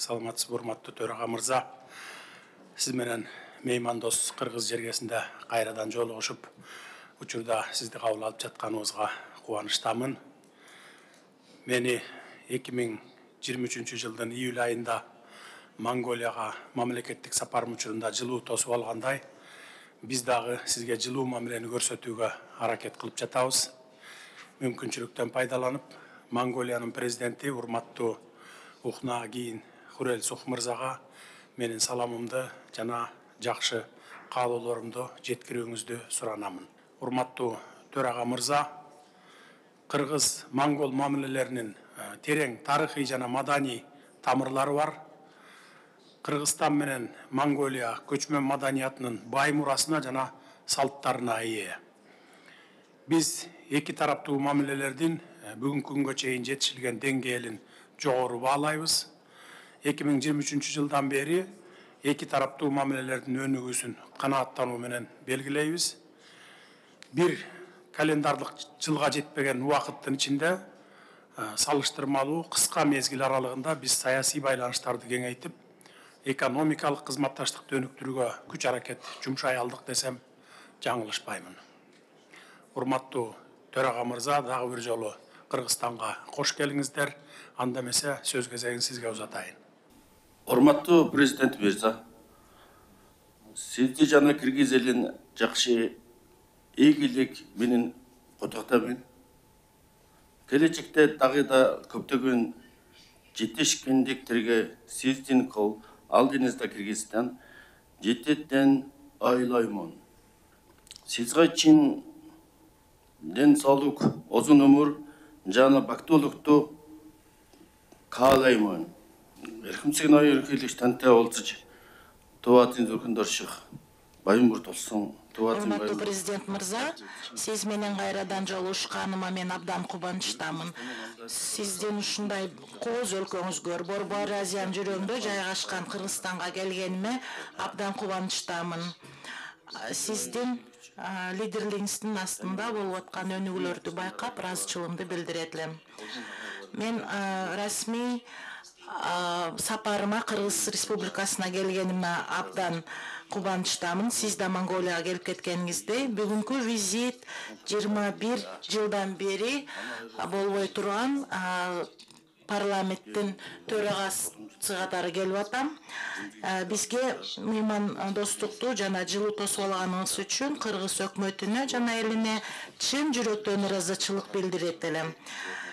Саламатсыз урматтуу төрага мырза. Сиз менен меймандос Кыргыз жергесинде кайрадан жолугушуп, учурда сизди кабыл алып жатканыбызга кубанычтамын. Мени 2023 жылдын июль айында Монголияга мамлекеттик сапарым учурунда жылуу тосуп алгандай, биз дагы сизге жылуу мамилени көрсөтүүгө аракет кылып жатабыз. Мүмкүнчүлүктөн пайдаланып, Монголиянын президенти урматтуу Ухнаагин Хурэлсух мырзага менин саламымды жана жакшы каалоолорумду жеткирүүңүздү суранамын. Урматтуу төрага мырза, Кыргыз-Монгол мамилелеринин терең тарыхый жана маданий тамырлары бар. Кыргызстан менен Монголия көчмөн маданиятынын бай мурасына жана салттарына ээ. Биз эки тараптуу мамилелердин бүгүнкү күнгө чейин жетишилген деңгээлин жогору баалайбыз. 2023 жылдан бери эки тараптуу мамилелердин өнүгүүсүн канааттануу менен белгилейбиз. Бир календардык жылга жетпеген убакыттын ичинде салыштырмалуу кыска мезгил аралыгында биз саясий байланыштарды кеңейтип, экономикалык кызматташтыкты өнүктүрүүгө күч аракет жумшай алдык десем жаңылышпаймын. Урматтуу төрага мырза, дагы бир жолу Кыргызстанга кош келиңиздер. Анда эмесе сөз кезегин сизге узатайын. Урматтуу президент мырза, сизди жана киргиз элин жакшы ийгилик менен куттуктайм. Келечекте дагы да көптөгөн жетишкендиктерге сиздин кол алдыңызда Кыргызстан жететтен ойлоймун. Сизге чын ден соолук, озун өмүр жана бактылыктуу каалаймын. Эркимсигин айыркылыш танте олцуч. Туатын зүркүндөршүк. Байым бурт олsun. Урматтуу президент мырза, сиз менен кайрадан жолугушканыма мен абдан кубанычтамын. Сиздин ушундай кооз өлкөңүзгө, Борбор Азиянын жүрөгүндө жайгашкан Кыргызстанга келгениме абдан кубанычтамын. Сиздин лидерлигиңиздин астында болуп аткан өнүгүүлөрдү байкап, ыраазычылыгымды билдирет элем. Мен расмий сапарыма Кыргыз Республикасына келгениме абдан кубанычтамын. Сиз да Монголияга келип кеткениңиздей, бүгүнкү визит 21 жылдан бери болбой турган парламенттин төрагасы катары келип атам. Бизге мыйман достукту жана жылуу тосуп алганыңыз үчүн Кыргыз өкмөтүнө жана элине чын жүрөктөн ыраазычылык билдирет элем.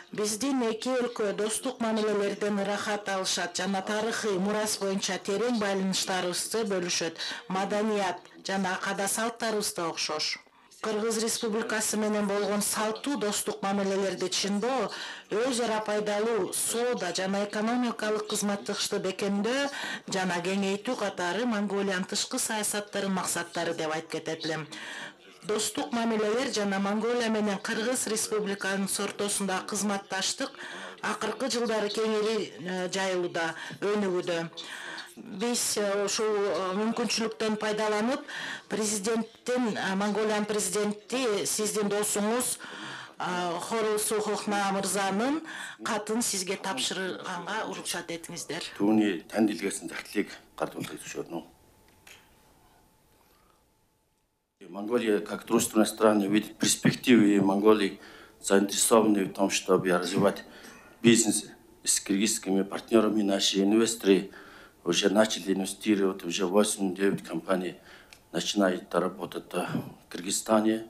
Биздин эки өлкө достук мамилелерден ырахат алышат жана тарыхый мурас боюнча терең байланыштарыбызды бөлүшөт. Маданият жана када салттарыбыз да окшош. Кыргыз Республикасы менен болгон салттуу достук мамилелерди чындоо, өз ара пайдалуу соода жана экономикалык кызматташты бекемдөө жана кеңейтүү катары Монголиянын тышкы саясаттарынын максаттары деп айтып кетет элем. Достук мамилелер жана Монголия менен Кыргыз Республиканын ортосунда кызматташтык акыркы жылдары кеңири жайылууда, өнүгүүдө. Биз ушул мүмкүнчүлүктөн пайдаланып, Монголиянын президенти сиздин досуңуз Хурэлсух мырзанын катын сизге тапшырганга уруксат этиңиздер. Түүний танд илгээсэн захидлыг гардуулах зөвшөөрнө. Монголия как дружественная страна видит перспективы, и Монголия заинтересованы в том, чтобы развивать бизнес с киргизскими партнерами. Наши инвесторы уже начали инвестировать, уже 8-9 компаний начинают работать в Кыргызстане.